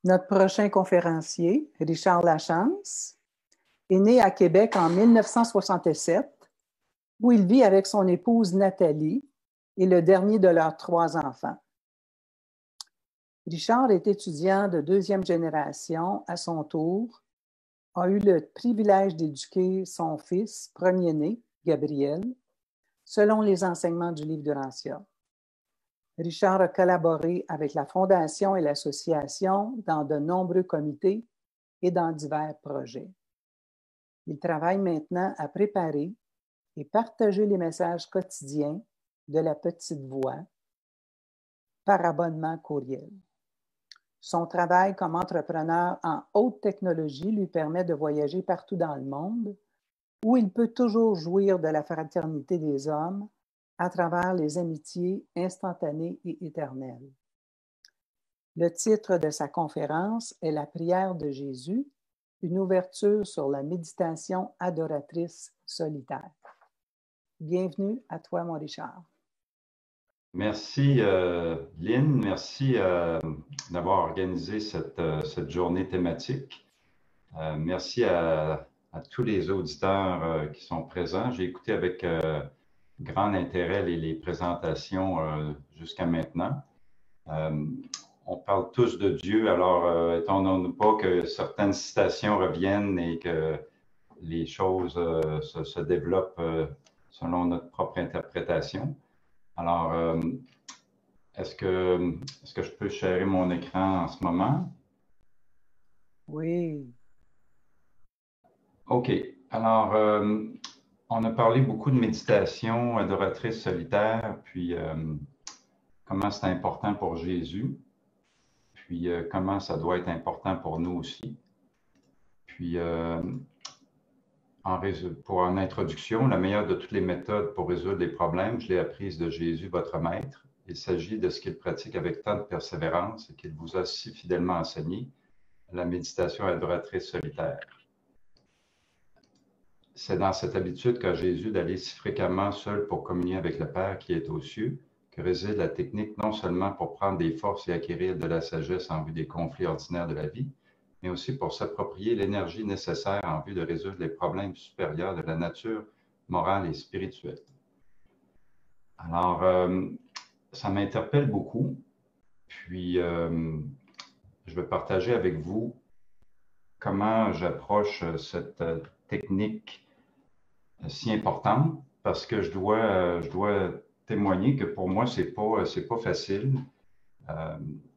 Notre prochain conférencier, Richard Lachance, est né à Québec en 1967, où il vit avec son épouse Nathalie et le dernier de leurs 3 enfants. Richard est étudiant de 2e génération à son tour, a eu le privilège d'éduquer son fils, premier-né, Gabriel, selon les enseignements du livre d'Urantia. Richard a collaboré avec la Fondation et l'Association dans de nombreux comités et dans divers projets. Il travaille maintenant à préparer et partager les messages quotidiens de la Petite Voix par abonnement courriel. Son travail comme entrepreneur en haute technologie lui permet de voyager partout dans le monde, où il peut toujours jouir de la fraternité des hommes à travers les amitiés instantanées et éternelles. Le titre de sa conférence est La prière de Jésus, une ouverture sur la méditation adoratrice solitaire. Bienvenue à toi, mon Richard. Merci, Lynn. Merci d'avoir organisé cette journée thématique. Merci à tous les auditeurs qui sont présents. J'ai écouté avec grand intérêt les présentations jusqu'à maintenant. On parle tous de Dieu, alors étonnons-nous pas que certaines citations reviennent et que les choses se développent selon notre propre interprétation. Alors, est-ce que je peux sharer mon écran en ce moment? Oui. OK. Alors, on a parlé beaucoup de méditation adoratrice solitaire, puis comment c'est important pour Jésus, puis comment ça doit être important pour nous aussi. Puis, en introduction, la meilleure de toutes les méthodes pour résoudre les problèmes, je l'ai apprise de Jésus, votre maître. Il s'agit de ce qu'il pratique avec tant de persévérance et qu'il vous a si fidèlement enseigné, la méditation adoratrice solitaire. C'est dans cette habitude qu'a Jésus d'aller si fréquemment seul pour communier avec le Père qui est aux cieux que réside la technique non seulement pour prendre des forces et acquérir de la sagesse en vue des conflits ordinaires de la vie, mais aussi pour s'approprier l'énergie nécessaire en vue de résoudre les problèmes supérieurs de la nature morale et spirituelle. Alors, ça m'interpelle beaucoup, puis je vais partager avec vous comment j'approche cette technique si importante, parce que je dois témoigner que pour moi, c'est pas facile.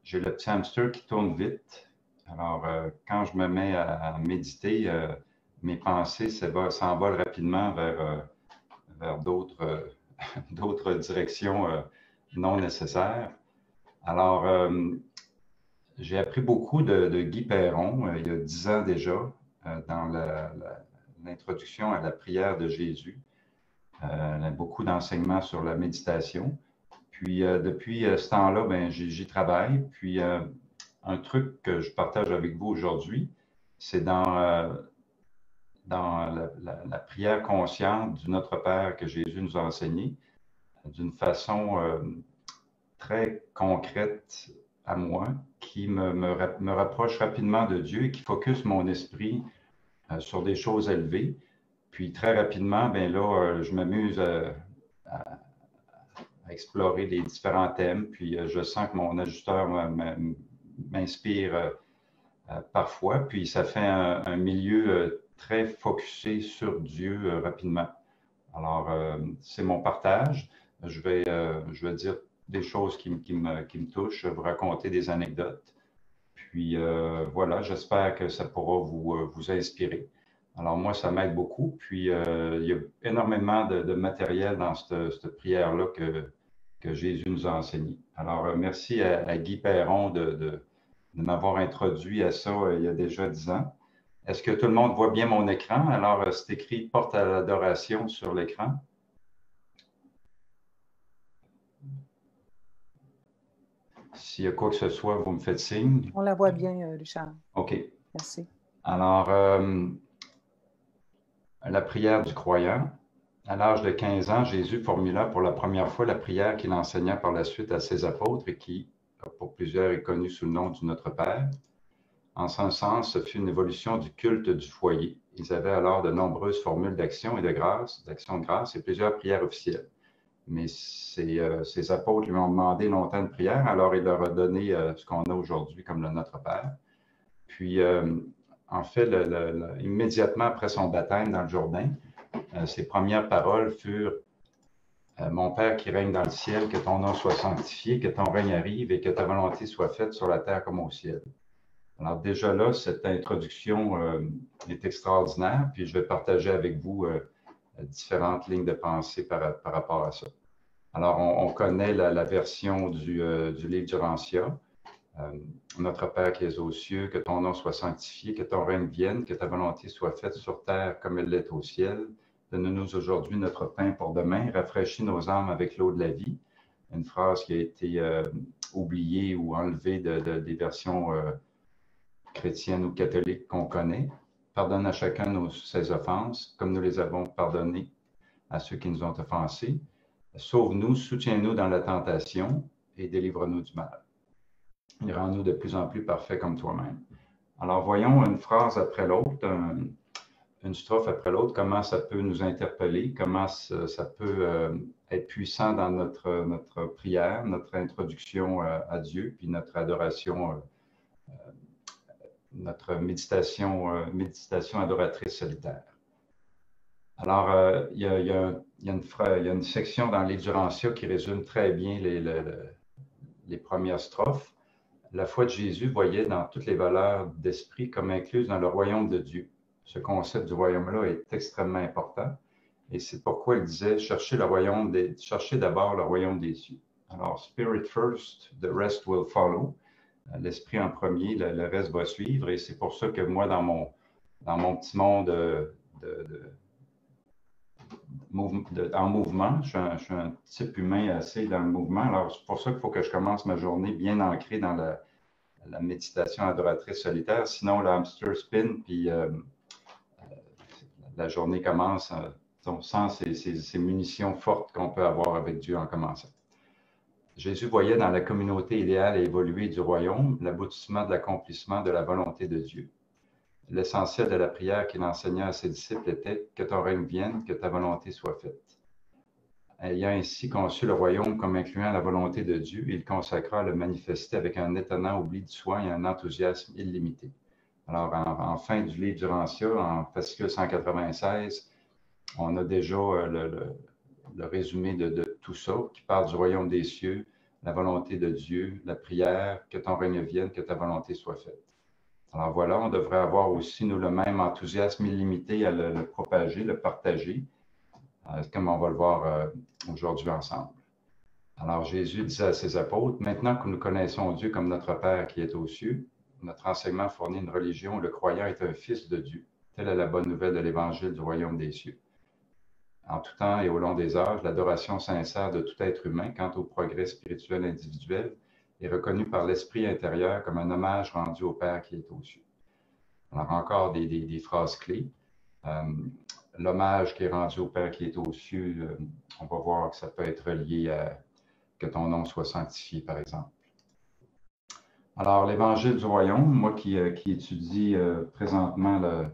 J'ai le petit hamster qui tourne vite. Alors, quand je me mets à méditer, mes pensées s'envolent rapidement vers d'autres directions non nécessaires. Alors, j'ai appris beaucoup de Guy Perron il y a 10 ans déjà, dans l'introduction à la prière de Jésus. Beaucoup d'enseignements sur la méditation. Puis, depuis ce temps-là, ben, j'y travaille. Puis, un truc que je partage avec vous aujourd'hui, c'est dans la prière consciente du Notre Père que Jésus nous a enseigné, d'une façon très concrète à moi, qui me rapproche rapidement de Dieu et qui focus mon esprit sur des choses élevées. Puis très rapidement, ben là, je m'amuse à explorer les différents thèmes. Puis je sens que mon ajusteur m'inspire parfois. Puis ça fait un milieu très focusé sur Dieu rapidement. Alors, c'est mon partage. Je vais dire des choses qui me touchent, vous raconter des anecdotes. Puis voilà, j'espère que ça pourra vous inspirer. Alors moi, ça m'aide beaucoup. Puis il y a énormément de matériel dans cette prière-là que Jésus nous a enseigné. Alors merci à Guy Perron de m'avoir introduit à ça il y a déjà 10 ans. Est-ce que tout le monde voit bien mon écran? Alors c'est écrit « Porte à l'adoration » sur l'écran. S'il y a quoi que ce soit, vous me faites signe. On la voit bien, Richard. OK. Merci. Alors, la prière du croyant. À l'âge de 15 ans, Jésus formula pour la première fois la prière qu'il enseigna par la suite à ses apôtres et qui, pour plusieurs, est connue sous le nom du Notre Père. En ce sens, ce fut une évolution du culte du foyer. Ils avaient alors de nombreuses formules d'action et de grâce, d'action de grâce et plusieurs prières officielles. Mais ces apôtres lui ont demandé longtemps de prière, alors il leur a donné ce qu'on a aujourd'hui comme le Notre Père. Puis, en fait, immédiatement après son baptême dans le Jourdain, ses premières paroles furent Mon Père qui règne dans le ciel, que ton nom soit sanctifié, que ton règne arrive et que ta volonté soit faite sur la terre comme au ciel. Alors déjà là, cette introduction est extraordinaire, puis je vais partager avec vous différentes lignes de pensée par rapport à ça. Alors, on connaît la version du livre du Rancia. Notre Père qui es aux cieux, que ton nom soit sanctifié, que ton règne vienne, que ta volonté soit faite sur terre comme elle l'est au ciel. Donne-nous aujourd'hui notre pain pour demain. Rafraîchis nos âmes avec l'eau de la vie. Une phrase qui a été oubliée ou enlevée des versions chrétiennes ou catholiques qu'on connaît. Pardonne à chacun ses offenses, comme nous les avons pardonnées à ceux qui nous ont offensés. Sauve-nous, soutiens-nous dans la tentation et délivre-nous du mal. Et rends-nous de plus en plus parfaits comme toi-même. Alors, voyons une phrase après l'autre, une strophe après l'autre, comment ça peut nous interpeller, comment ça peut être puissant dans notre prière, notre introduction à Dieu, puis notre adoration, notre méditation adoratrice solitaire. Alors, il y a une section dans les Rancia qui résume très bien les premières strophes. La foi de Jésus voyait dans toutes les valeurs d'esprit comme incluses dans le royaume de Dieu. Ce concept du royaume-là est extrêmement important et c'est pourquoi il disait cherchez d'abord le royaume des cieux. Alors, Spirit first, the rest will follow. L'esprit en premier, le reste va suivre et c'est pour ça que moi, dans mon petit monde en mouvement. Je suis un type humain assez dans le mouvement. Alors, c'est pour ça qu'il faut que je commence ma journée bien ancrée dans la méditation adoratrice solitaire. Sinon, le hamster spin, puis la journée commence sans ces munitions fortes qu'on peut avoir avec Dieu en commençant. Jésus voyait dans la communauté idéale et évoluée du royaume l'aboutissement de l'accomplissement de la volonté de Dieu. L'essentiel de la prière qu'il enseigna à ses disciples était « Que ton règne vienne, que ta volonté soit faite ». Ayant ainsi conçu le royaume comme incluant la volonté de Dieu, il consacra à le manifester avec un étonnant oubli de soi et un enthousiasme illimité. Alors, en fin du livre du Rancia, en fascicule 196, on a déjà le résumé de tout ça, qui parle du royaume des cieux, la volonté de Dieu, la prière, que ton règne vienne, que ta volonté soit faite. Alors voilà, on devrait avoir aussi, nous, le même enthousiasme illimité à le propager, le partager, comme on va le voir aujourd'hui ensemble. Alors Jésus disait à ses apôtres, « Maintenant que nous connaissons Dieu comme notre Père qui est aux cieux, notre enseignement fournit une religion où le croyant est un fils de Dieu. Telle est la bonne nouvelle de l'Évangile du royaume des cieux. En tout temps et au long des âges, l'adoration sincère de tout être humain quant au progrès spirituel individuel est reconnu par l'esprit intérieur comme un hommage rendu au Père qui est aux cieux. » Alors encore des phrases clés. L'hommage qui est rendu au Père qui est aux cieux, on va voir que ça peut être lié à que ton nom soit sanctifié, par exemple. Alors, l'Évangile du royaume, moi qui étudie présentement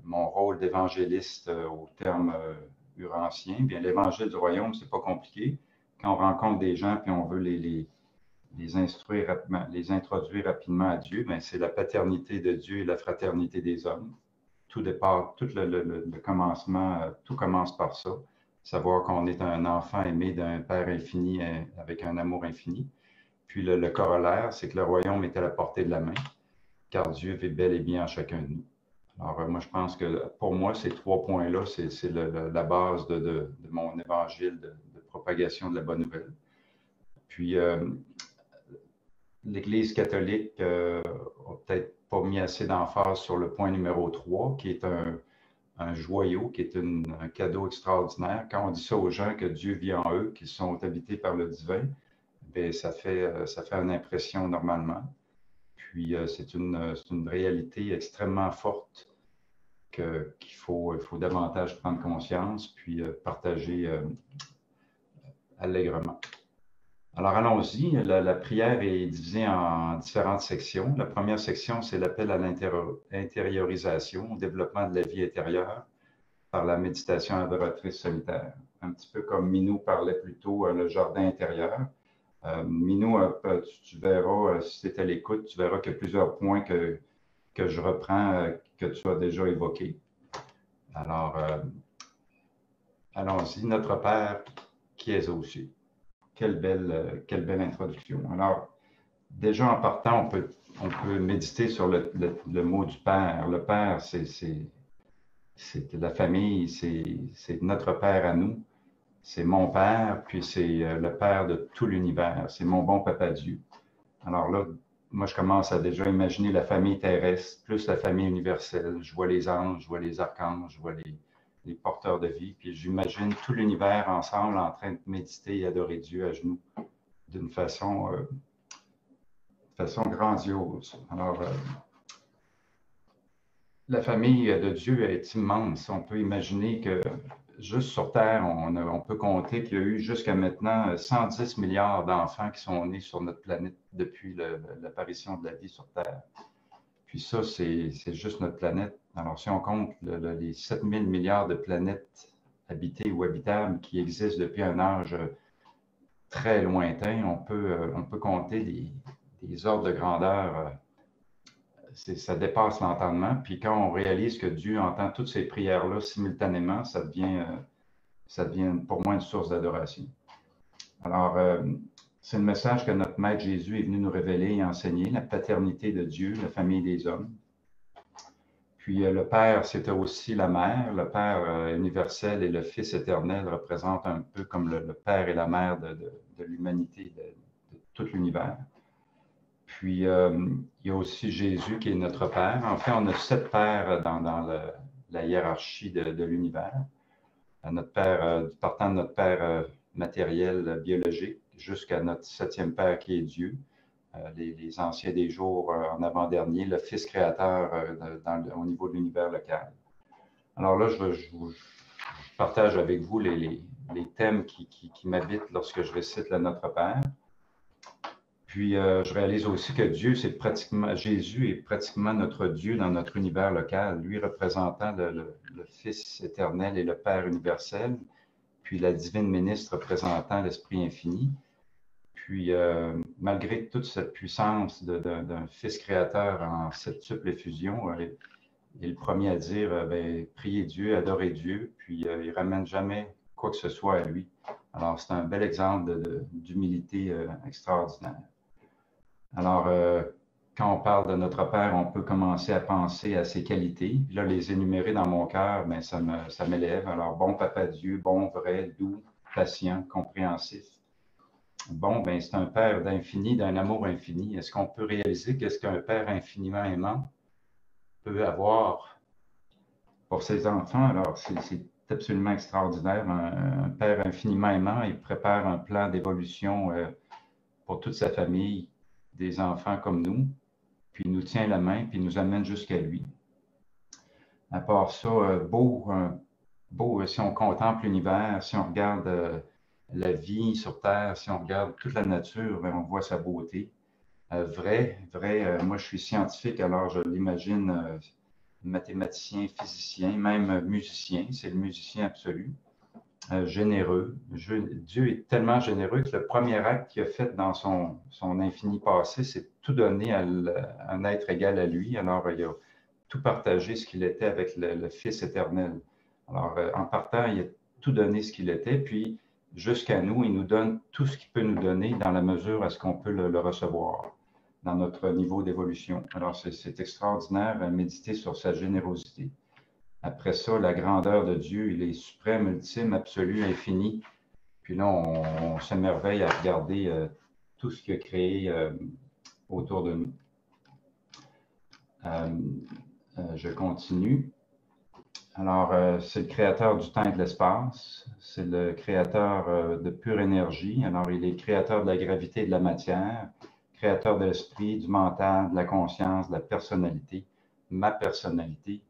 mon rôle d'évangéliste au terme urancien, bien l'Évangile du royaume, c'est pas compliqué. Quand on rencontre des gens puis on veut les introduire rapidement à Dieu, bien, c'est la paternité de Dieu et la fraternité des hommes. Tout le commencement, tout commence par ça. Savoir qu'on est un enfant aimé d'un Père infini avec un amour infini. Puis le corollaire, c'est que le royaume est à la portée de la main, car Dieu vit bel et bien en chacun de nous. Alors moi, je pense que pour moi, ces 3 points-là, c'est la base de mon évangile de propagation de la bonne nouvelle. Puis l'Église catholique n'a peut-être pas mis assez d'emphase sur le point numéro 3, qui est un joyau, qui est un cadeau extraordinaire. Quand on dit ça aux gens, que Dieu vit en eux, qu'ils sont habités par le divin, bien, ça fait une impression normalement. Puis c'est une réalité extrêmement forte qu'il faut davantage prendre conscience, puis partager allègrement. Alors, allons-y. La prière est divisée en différentes sections. La première section, c'est l'appel à l'intériorisation, au développement de la vie intérieure par la méditation adoratrice solitaire. Un petit peu comme Minou parlait plus tôt, le jardin intérieur. Minou, tu verras, si tu es à l'écoute, tu verras qu'il y a plusieurs points que je reprends, que tu as déjà évoqués. Alors, allons-y. Notre Père qui es aux cieux. Quelle belle introduction. Alors, déjà en partant, on peut méditer sur le mot du Père. Le Père, c'est la famille, c'est notre Père à nous. C'est mon Père, puis c'est le Père de tout l'univers. C'est mon bon Papa Dieu. Alors là, moi, je commence à déjà imaginer la famille terrestre, plus la famille universelle. Je vois les anges, je vois les archanges, je vois les porteurs de vie, puis j'imagine tout l'univers ensemble en train de méditer et adorer Dieu à genoux d'une façon grandiose. Alors, la famille de Dieu est immense. On peut imaginer que juste sur Terre, on peut compter qu'il y a eu jusqu'à maintenant 110 milliards d'enfants qui sont nés sur notre planète depuis l'apparition de la vie sur Terre. Puis ça, c'est juste notre planète. Alors, si on compte les 7000 milliards de planètes habitées ou habitables qui existent depuis un âge très lointain, on peut compter des ordres de grandeur. Ça dépasse l'entendement. Puis quand on réalise que Dieu entend toutes ces prières-là simultanément, ça devient pour moi une source d'adoration. Alors, c'est le message que notre Maître Jésus est venu nous révéler et enseigner, la paternité de Dieu, la famille des hommes. Puis le Père, c'était aussi la Mère. Le Père universel et le Fils éternel représentent un peu comme le Père et la Mère de l'humanité, de tout l'univers. Puis, il y a aussi Jésus qui est notre Père. En fait, on a 7 pères dans la hiérarchie de l'univers. Notre Père, partant de notre Père matériel, biologique, jusqu'à notre 7e Père qui est Dieu, les anciens des jours en avant-dernier, le Fils créateur au niveau de l'univers local. Alors là, je partage avec vous les thèmes qui m'habitent lorsque je récite le Notre Père. Puis, je réalise aussi que Jésus est pratiquement notre Dieu dans notre univers local, lui représentant le Fils éternel et le Père universel, puis la divine ministre représentant l'Esprit infini. Puis, malgré toute cette puissance d'un Fils créateur en septuple effusion, il est le premier à dire, priez Dieu, adorez Dieu, puis il ne ramène jamais quoi que ce soit à lui. Alors, c'est un bel exemple d'humilité extraordinaire. Alors, quand on parle de notre Père, on peut commencer à penser à ses qualités. Puis là, les énumérer dans mon cœur, ben, ça m'élève. Alors, bon Papa Dieu, bon, vrai, doux, patient, compréhensif. Bon, ben, c'est un Père d'infini, d'un amour infini. Est-ce qu'on peut réaliser qu'est-ce qu'un Père infiniment aimant peut avoir pour ses enfants? Alors, c'est absolument extraordinaire. Un Père infiniment aimant, il prépare un plan d'évolution pour toute sa famille, des enfants comme nous, puis il nous tient la main, puis il nous amène jusqu'à lui. À part ça, beau, si on contemple l'univers, si on regarde la vie sur Terre, si on regarde toute la nature, on voit sa beauté. Vrai, moi je suis scientifique, alors je l'imagine mathématicien, physicien, même musicien, c'est le musicien absolu. Généreux. Dieu est tellement généreux que le premier acte qu'il a fait dans son infini passé, c'est tout donner à un être égal à lui. Alors, il a tout partagé ce qu'il était avec le Fils éternel. Alors, en partant, il a tout donné ce qu'il était, puis jusqu'à nous, il nous donne tout ce qu'il peut nous donner dans la mesure à ce qu'on peut le recevoir dans notre niveau d'évolution. Alors, c'est extraordinaire à méditer sur sa générosité. Après ça, la grandeur de Dieu, il est suprême, ultime, absolu, infini. Puis là, on s'émerveille à regarder tout ce qu'il a créé autour de nous. Je continue. Alors, c'est le créateur du temps et de l'espace. C'est le créateur de pure énergie. Alors, il est créateur de la gravité et de la matière, créateur de l'esprit, du mental, de la conscience, de la personnalité, ma personnalité.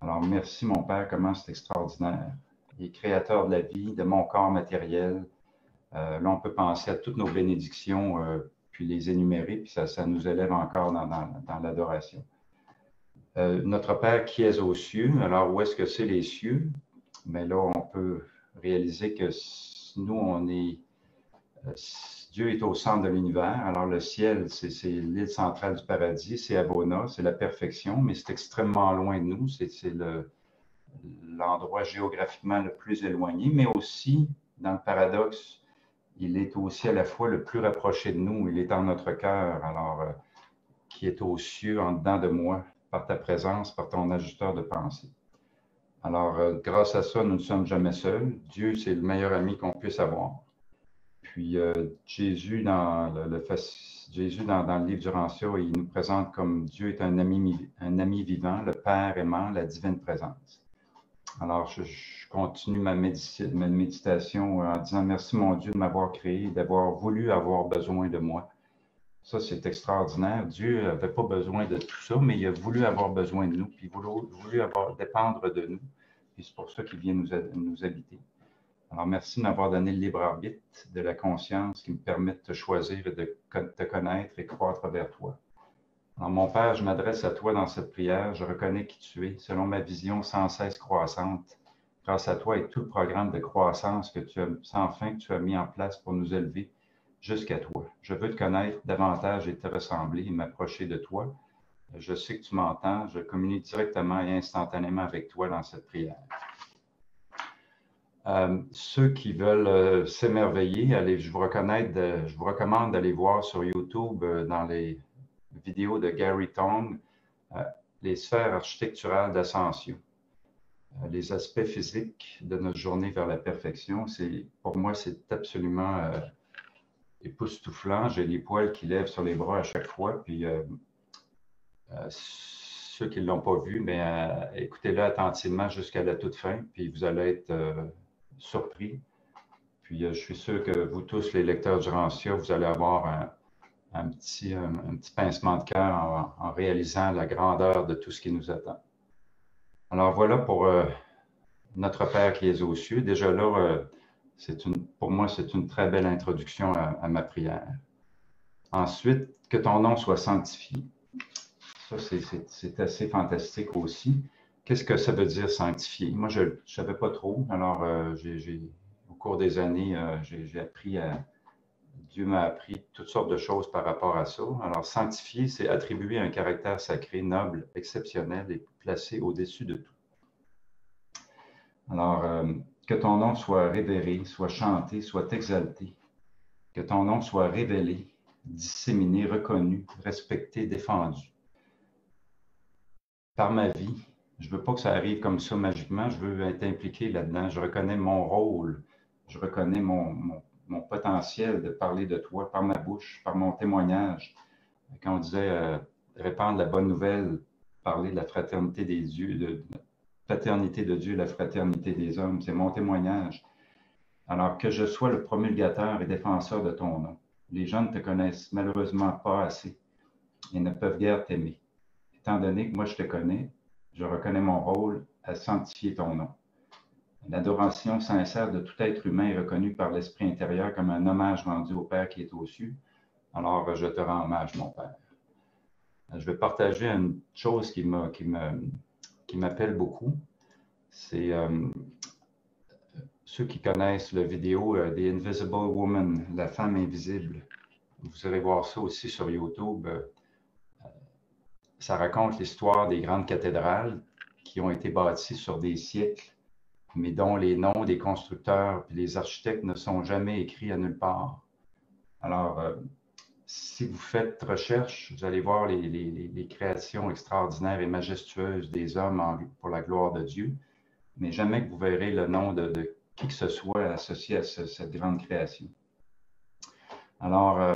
Alors, merci mon Père, comment c'est extraordinaire. Il est créateur de la vie, de mon corps matériel, Là, on peut penser à toutes nos bénédictions, puis les énumérer, puis ça nous élève encore dans l'adoration. Notre Père qui es aux cieux, alors où est-ce que c'est les cieux? Mais là, on peut réaliser que nous, Dieu est au centre de l'univers. Alors le ciel, c'est l'île centrale du paradis, c'est Abona, c'est la perfection, mais c'est extrêmement loin de nous, c'est l'endroit géographiquement le plus éloigné, mais aussi, dans le paradoxe, il est aussi à la fois le plus rapproché de nous, il est en notre cœur, alors qui est aux cieux, en dedans de moi, par ta présence, par ton ajusteur de pensée. Alors, grâce à ça, nous ne sommes jamais seuls. Dieu, c'est le meilleur ami qu'on puisse avoir. Puis, Jésus, dans le livre du Rancia, il nous présente comme Dieu est un ami vivant, le Père aimant, la divine présence. Alors, je continue ma méditation en disant merci mon Dieu de m'avoir créé, d'avoir voulu avoir besoin de moi. Ça, c'est extraordinaire. Dieu n'avait pas besoin de tout ça, mais il a voulu avoir besoin de nous, puis voulu dépendre de nous. Puis c'est pour ça qu'il vient nous habiter. Alors, merci de m'avoir donné le libre arbitre de la conscience qui me permet de te choisir et de te connaître et croître vers toi. Alors, mon Père, je m'adresse à toi dans cette prière. Je reconnais qui tu es, selon ma vision sans cesse croissante. Grâce à toi et tout le programme de croissance sans fin que tu as mis en place pour nous élever jusqu'à toi. Je veux te connaître davantage et te ressembler et m'approcher de toi. Je sais que tu m'entends. Je communique directement et instantanément avec toi dans cette prière. Ceux qui veulent s'émerveiller, je vous recommande d'aller voir sur YouTube dans les vidéos de Gary Tong, les sphères architecturales d'ascension. Les aspects physiques de notre journée vers la perfection, pour moi, c'est absolument époustouflant. J'ai les poils qui lèvent sur les bras à chaque fois. Puis ceux qui ne l'ont pas vu, écoutez-le attentivement jusqu'à la toute fin, puis vous allez être surpris. Puis je suis sûr que vous tous, les lecteurs du Rancia, vous allez avoir un petit pincement de cœur en réalisant la grandeur de tout ce qui nous attend. Alors voilà pour notre Père qui est aux cieux. Déjà là, pour moi, c'est une très belle introduction à ma prière. Ensuite, que ton nom soit sanctifié. Ça, c'est assez fantastique aussi. Qu'est-ce que ça veut dire sanctifié? Moi, je ne savais pas trop. Alors, au cours des années, j'ai appris Dieu m'a appris toutes sortes de choses par rapport à ça. Alors, sanctifier, c'est attribuer un caractère sacré, noble, exceptionnel et placé au-dessus de tout. Alors, que ton nom soit révéré, soit chanté, soit exalté. Que ton nom soit révélé, disséminé, reconnu, respecté, défendu. Par ma vie, je ne veux pas que ça arrive comme ça magiquement, je veux être impliqué là-dedans. Je reconnais mon rôle, je reconnais mon potentiel de parler de toi par ma bouche, par mon témoignage. Quand on disait répandre la bonne nouvelle, parler de la fraternité des dieux, de la paternité de Dieu, la fraternité des hommes, c'est mon témoignage. Alors que je sois le promulgateur et défenseur de ton nom. Les gens ne te connaissent malheureusement pas assez et ne peuvent guère t'aimer. Étant donné que moi je te connais, je reconnais mon rôle à sanctifier ton nom. L'adoration sincère de tout être humain est reconnue par l'Esprit intérieur comme un hommage rendu au Père qui est aux cieux. Alors, je te rends hommage, mon Père. Je vais partager une chose qui m'appelle beaucoup. C'est ceux qui connaissent la vidéo The Invisible Woman, la femme invisible. Vous irez voir ça aussi sur YouTube. Ça raconte l'histoire des grandes cathédrales qui ont été bâties sur des siècles, mais dont les noms des constructeurs et les architectes ne sont jamais écrits à nulle part. Alors, si vous faites recherche, vous allez voir les créations extraordinaires et majestueuses des hommes pour la gloire de Dieu, mais jamais que vous verrez le nom de qui que ce soit associé à cette grande création. Alors,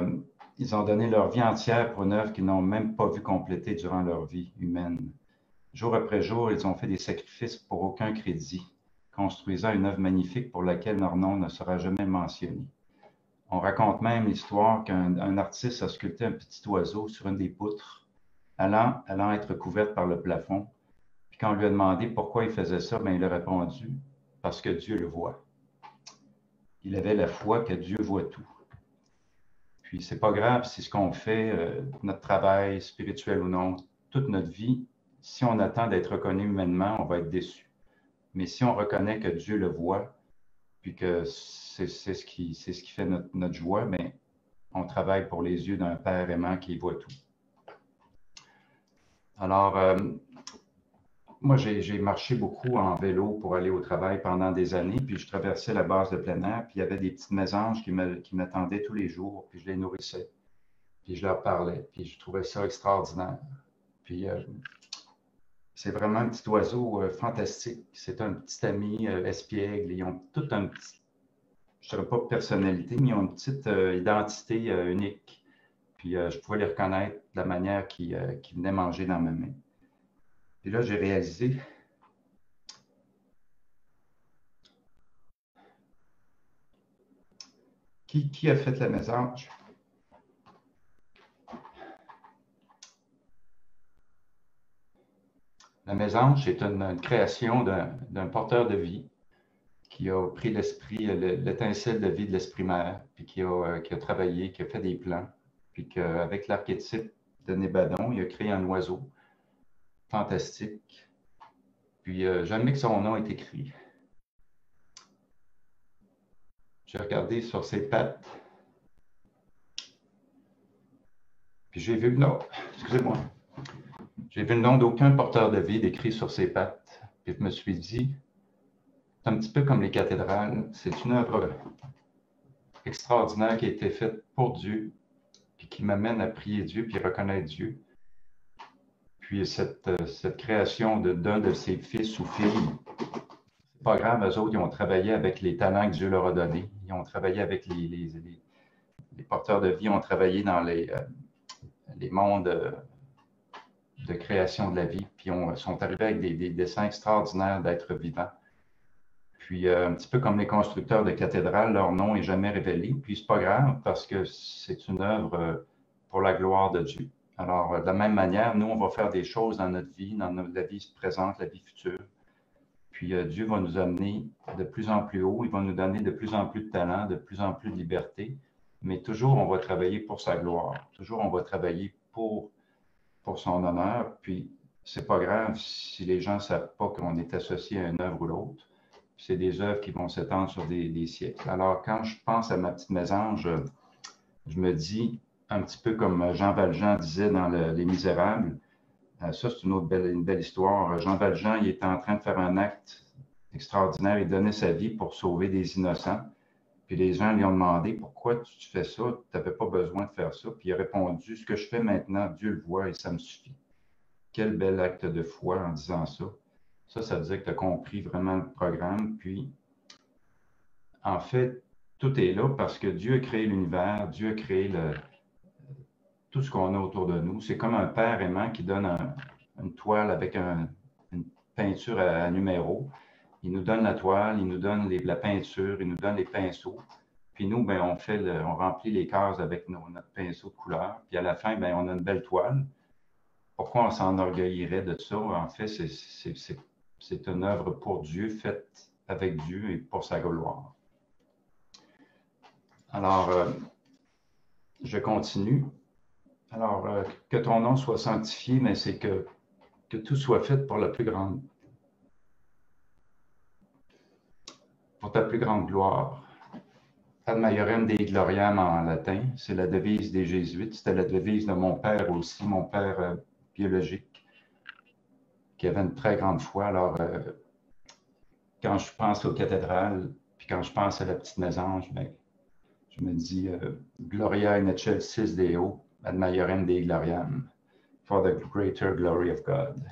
ils ont donné leur vie entière pour une œuvre qu'ils n'ont même pas vu compléter durant leur vie humaine. Jour après jour, ils ont fait des sacrifices pour aucun crédit, construisant une œuvre magnifique pour laquelle leur nom ne sera jamais mentionné. On raconte même l'histoire qu'un artiste a sculpté un petit oiseau sur une des poutres, allant être couverte par le plafond. Puis quand on lui a demandé pourquoi il faisait ça, il a répondu « parce que Dieu le voit ». il avait la foi que Dieu voit tout. Puis c'est pas grave si ce qu'on fait, notre travail, spirituel ou non, toute notre vie, si on attend d'être reconnu humainement, on va être déçu. Mais si on reconnaît que Dieu le voit, puis que c'est ce qui fait notre joie, mais on travaille pour les yeux d'un Père aimant qui voit tout. Alors, moi, j'ai marché beaucoup en vélo pour aller au travail pendant des années, puis je traversais la base de plein air, puis il y avait des petites mésanges qui m'attendaient tous les jours, puis je les nourrissais, puis je leur parlais, puis je trouvais ça extraordinaire. Puis c'est vraiment un petit oiseau fantastique. C'est un petit ami espiègle. Ils ont tout un petit, je ne dirais pas personnalité, mais ils ont une petite identité unique. Puis je pouvais les reconnaître de la manière qu'ils venaient manger dans ma main. Puis là, j'ai réalisé qui a fait la mésange. La mésange est une création d'un porteur de vie qui a pris l'esprit, l'étincelle de vie de l'esprit mère, puis qui a travaillé, qui a fait des plans, puis qu'avec l'archétype de Nébadon, il a créé un oiseau fantastique. Puis jamais que son nom est écrit. J'ai regardé sur ses pattes, puis j'ai vu le nom, excusez-moi, j'ai vu le nom d'aucun porteur de vie décrit sur ses pattes, puis je me suis dit, c'est un petit peu comme les cathédrales, c'est une œuvre extraordinaire qui a été faite pour Dieu, puis qui m'amène à prier Dieu, puis reconnaître Dieu. Puis cette création d'un de ses fils ou filles, c'est pas grave, eux autres, ils ont travaillé avec les talents que Dieu leur a donnés. Ils ont travaillé avec les porteurs de vie, ont travaillé dans les mondes de création de la vie, puis sont arrivés avec des dessins extraordinaires d'êtres vivants. Puis un petit peu comme les constructeurs de cathédrales, leur nom n'est jamais révélé. Puis c'est pas grave parce que c'est une œuvre pour la gloire de Dieu. Alors, de la même manière, nous, on va faire des choses dans notre vie, la vie présente, la vie future. Puis Dieu va nous amener de plus en plus haut, il va nous donner de plus en plus de talent, de plus en plus de liberté, mais toujours on va travailler pour sa gloire, toujours on va travailler pour son honneur, puis c'est pas grave si les gens ne savent pas qu'on est associé à une œuvre ou l'autre. C'est des œuvres qui vont s'étendre sur des siècles. Alors, quand je pense à ma petite mésange, je me dis, un petit peu comme Jean Valjean disait dans Les Misérables, ça, c'est une belle histoire. Jean Valjean, il était en train de faire un acte extraordinaire. Il donnait sa vie pour sauver des innocents. Puis les gens lui ont demandé, pourquoi tu fais ça? Tu n'avais pas besoin de faire ça. Puis il a répondu, ce que je fais maintenant, Dieu le voit et ça me suffit. Quel bel acte de foi en disant ça. Ça veut dire que tu as compris vraiment le programme. Puis, en fait, tout est là parce que Dieu a créé l'univers, Dieu a créé tout ce qu'on a autour de nous. C'est comme un père aimant qui donne une toile avec une peinture à numéro. Il nous donne la toile, il nous donne la peinture, il nous donne les pinceaux. Puis nous, ben, on remplit les cases avec notre pinceau de couleur. Puis à la fin, ben, on a une belle toile. Pourquoi on s'enorgueillirait de ça? En fait, c'est une œuvre pour Dieu, faite avec Dieu et pour sa gloire. Alors, je continue. Alors, que ton nom soit sanctifié, mais c'est que tout soit fait pour pour ta plus grande gloire. Ad maiorem Dei gloriam en latin, c'est la devise des Jésuites. C'était la devise de mon père aussi, mon père biologique, qui avait une très grande foi. Alors, quand je pense aux cathédrales, puis quand je pense à la petite mésange, ben, je me dis Gloria in excelsis Deo, ad maiorem Dei gloriam, for the greater glory of God.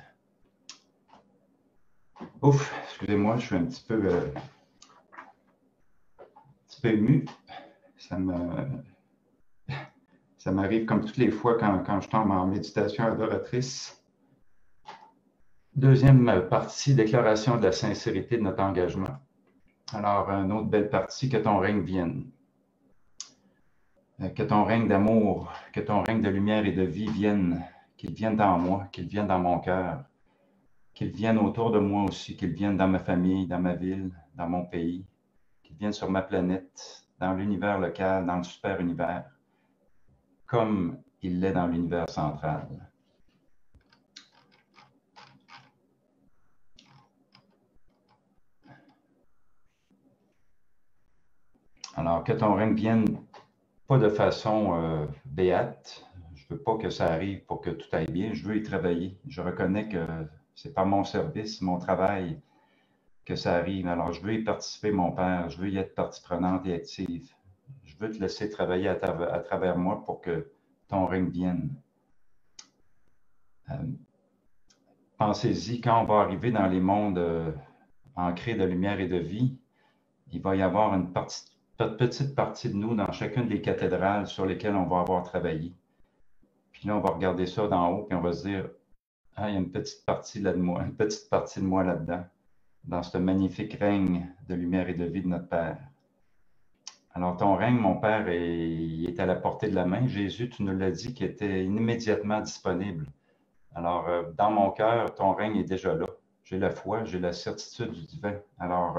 Ouf, excusez-moi, je suis un petit peu ému. Ça m'arrive comme toutes les fois quand je tombe en méditation adoratrice. Deuxième partie, déclaration de la sincérité de notre engagement. Alors, une autre belle partie, que ton règne vienne. Que ton règne d'amour, que ton règne de lumière et de vie vienne, qu'il vienne dans moi, qu'il vienne dans mon cœur, qu'il vienne autour de moi aussi, qu'il vienne dans ma famille, dans ma ville, dans mon pays, qu'il vienne sur ma planète, dans l'univers local, dans le super-univers, comme il l'est dans l'univers central. Alors, que ton règne vienne pas de façon béate. Je veux pas que ça arrive pour que tout aille bien. Je veux y travailler. Je reconnais que c'est par mon service, mon travail, que ça arrive. Alors, je veux y participer, mon Père. Je veux y être partie prenante et active. Je veux te laisser travailler à travers moi pour que ton règne vienne. Pensez-y, quand on va arriver dans les mondes ancrés de lumière et de vie, il va y avoir une petite partie de nous dans chacune des cathédrales sur lesquelles on va avoir travaillé. Puis là, on va regarder ça d'en haut, puis on va se dire, ah, il y a une petite partie là de moi, une petite partie de moi là-dedans, dans ce magnifique règne de lumière et de vie de notre Père. Alors, ton règne, mon Père, il est à la portée de la main. Jésus, tu nous l'as dit, qu'il était immédiatement disponible. Alors, dans mon cœur, ton règne est déjà là. J'ai la foi, j'ai la certitude du divin. Alors,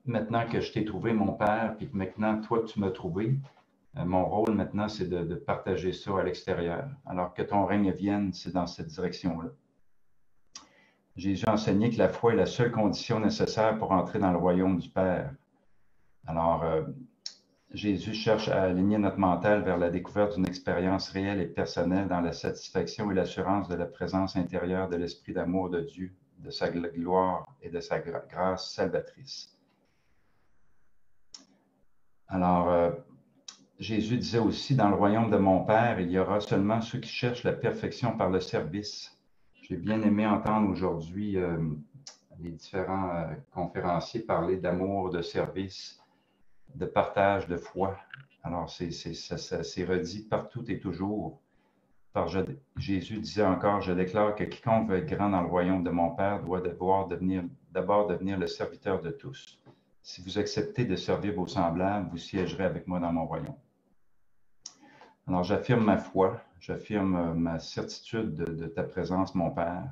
maintenant que je t'ai trouvé, mon Père, puis que maintenant, toi, tu m'as trouvé, mon rôle maintenant, c'est de partager ça à l'extérieur. Alors, que ton règne vienne, c'est dans cette direction-là. Jésus a enseigné que la foi est la seule condition nécessaire pour entrer dans le royaume du Père. Alors, Jésus cherche à aligner notre mental vers la découverte d'une expérience réelle et personnelle dans la satisfaction et l'assurance de la présence intérieure de l'Esprit d'amour de Dieu, de sa gloire et de sa grâce salvatrice. Alors, Jésus disait aussi, dans le royaume de mon Père, il y aura seulement ceux qui cherchent la perfection par le service. J'ai bien aimé entendre aujourd'hui les différents conférenciers parler d'amour, de service, de partage, de foi. Alors, ça s'est redit partout et toujours. Jésus disait encore, je déclare que quiconque veut être grand dans le royaume de mon Père doit d'abord devenir le serviteur de tous. Si vous acceptez de servir vos semblables, vous siégerez avec moi dans mon royaume. Alors, j'affirme ma foi, j'affirme ma certitude de ta présence, mon Père.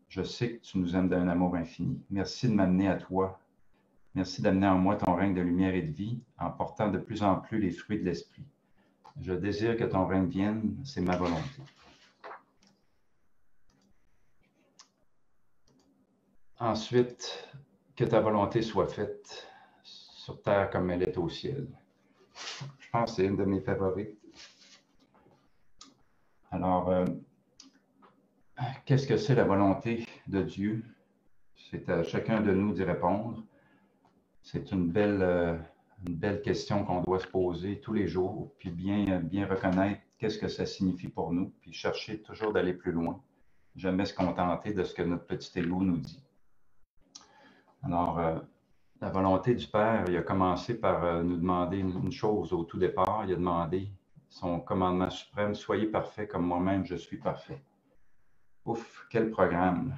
Je sais que tu nous aimes d'un amour infini. Merci de m'amener à toi. Merci d'amener en moi ton règne de lumière et de vie, en portant de plus en plus les fruits de l'esprit. Je désire que ton règne vienne, c'est ma volonté. Ensuite, que ta volonté soit faite sur terre comme elle est au ciel. Je pense que c'est une de mes favorites. Alors, qu'est-ce que c'est la volonté de Dieu? C'est à chacun de nous d'y répondre. C'est une belle question qu'on doit se poser tous les jours, puis bien reconnaître qu'est-ce que ça signifie pour nous, puis chercher toujours d'aller plus loin. Jamais se contenter de ce que notre petit égo nous dit. Alors, la volonté du Père, il a commencé par nous demander une chose au tout départ. Il a demandé son commandement suprême, soyez parfaits comme moi-même je suis parfait. Ouf, quel programme!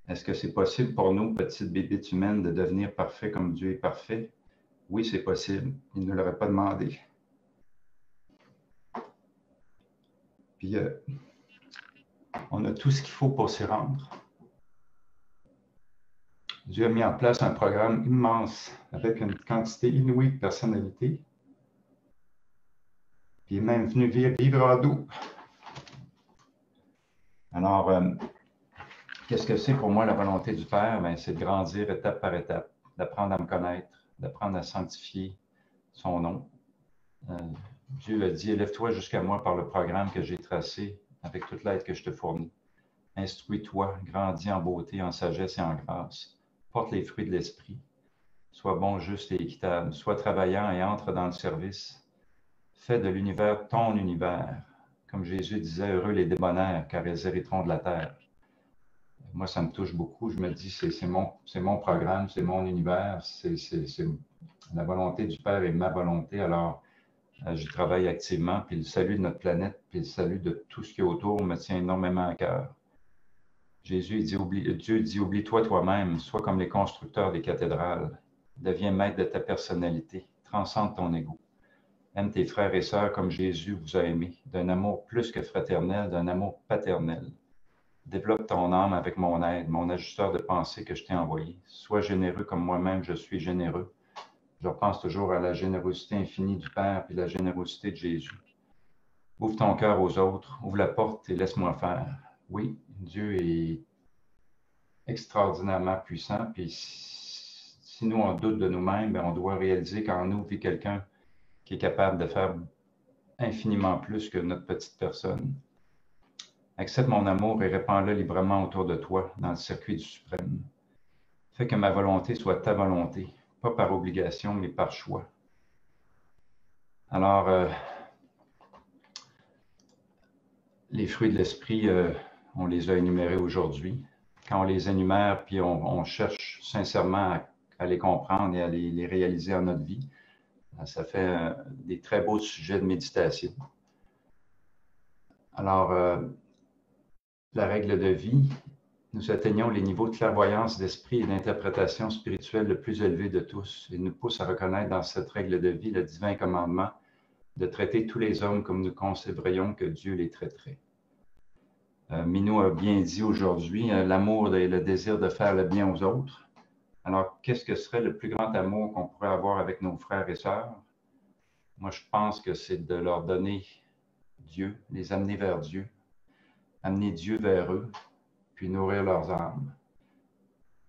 Est-ce que c'est possible pour nous, petites bébites humaines, de devenir parfaits comme Dieu est parfait? Oui, c'est possible. Il ne l'aurait pas demandé. Puis, on a tout ce qu'il faut pour s'y rendre. Dieu a mis en place un programme immense avec une quantité inouïe de personnalités. Puis il est même venu vivre en nous. Alors, qu'est-ce que c'est pour moi la volonté du Père? Bien, c'est de grandir étape par étape, d'apprendre à me connaître, d'apprendre à sanctifier son nom. Dieu a dit, élève-toi jusqu'à moi par le programme que j'ai tracé avec toute l'aide que je te fournis. Instruis-toi, grandis en beauté, en sagesse et en grâce. Porte les fruits de l'esprit. Sois bon, juste et équitable. Sois travaillant et entre dans le service. Fais de l'univers ton univers. Comme Jésus disait, heureux les débonnaires, car ils hériteront de la terre. Moi, ça me touche beaucoup. Je me dis, c'est mon programme, c'est mon univers, c'est la volonté du Père et ma volonté. Alors, j'y travaille activement. Puis le salut de notre planète, puis le salut de tout ce qui est autour me tient énormément à cœur. Dieu dit, oublie-toi toi-même, sois comme les constructeurs des cathédrales. Deviens maître de ta personnalité, transcende ton ego. Aime tes frères et sœurs comme Jésus vous a aimé, d'un amour plus que fraternel, d'un amour paternel. Développe ton âme avec mon aide, mon ajusteur de pensée que je t'ai envoyé. Sois généreux comme moi-même je suis généreux. Je pense toujours à la générosité infinie du Père et la générosité de Jésus. Ouvre ton cœur aux autres, ouvre la porte et laisse-moi faire. Oui, Dieu est extraordinairement puissant, puis si nous, on doute de nous-mêmes, bien, on doit réaliser qu'en nous vit quelqu'un qui est capable de faire infiniment plus que notre petite personne. Accepte mon amour et répands-le librement autour de toi, dans le circuit du suprême. Fais que ma volonté soit ta volonté, pas par obligation, mais par choix. Alors, les fruits de l'esprit, on les a énumérés aujourd'hui. Quand on les énumère, puis on cherche sincèrement à les comprendre et à les réaliser en notre vie, ça fait des très beaux sujets de méditation. Alors, la règle de vie, nous atteignons les niveaux de clairvoyance d'esprit et d'interprétation spirituelle le plus élevés de tous et nous pousse à reconnaître dans cette règle de vie le divin commandement de traiter tous les hommes comme nous concevrions que Dieu les traiterait. Minou a bien dit aujourd'hui, l'amour et le désir de faire le bien aux autres. Alors, qu'est-ce que serait le plus grand amour qu'on pourrait avoir avec nos frères et sœurs? Moi, je pense que c'est de leur donner Dieu, les amener vers Dieu, amener Dieu vers eux, puis nourrir leurs âmes.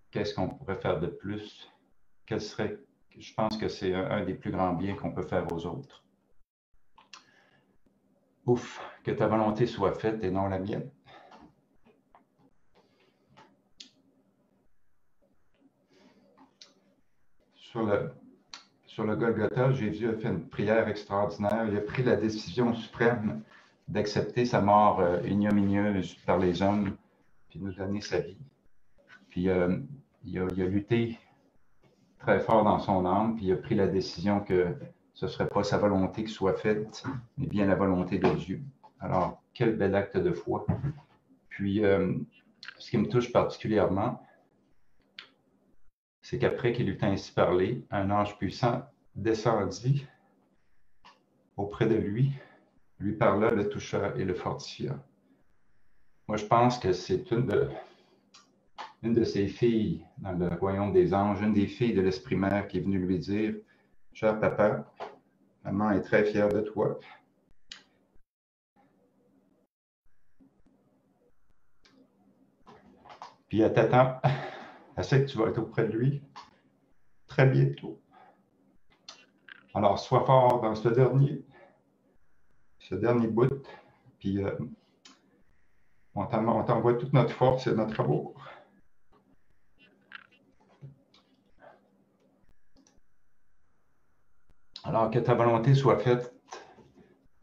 Qu'est-ce qu'on pourrait faire de plus? Je pense que c'est un des plus grands biens qu'on peut faire aux autres. Ouf, que ta volonté soit faite et non la mienne. Sur le Golgotha, Jésus a fait une prière extraordinaire. Il a pris la décision suprême d'accepter sa mort ignominieuse par les hommes, puis nous donner sa vie. Puis il a lutté très fort dans son âme, puis il a pris la décision que ce ne serait pas sa volonté qui soit faite, mais bien la volonté de Dieu. Alors, quel bel acte de foi. Puis, ce qui me touche particulièrement, c'est qu'après qu'il eut ainsi parlé, un ange puissant descendit auprès de lui parla, le toucha et le fortifia. Moi, je pense que c'est une de ses filles dans le royaume des anges, une des filles de l'Esprit Mère qui est venue lui dire, « Cher papa, maman est très fière de toi. » Puis elle t'attend, elle sait que tu vas être auprès de lui très bientôt. Alors, sois fort dans ce dernier bout, puis on t'envoie toute notre force et notre amour. Alors, que ta volonté soit faite,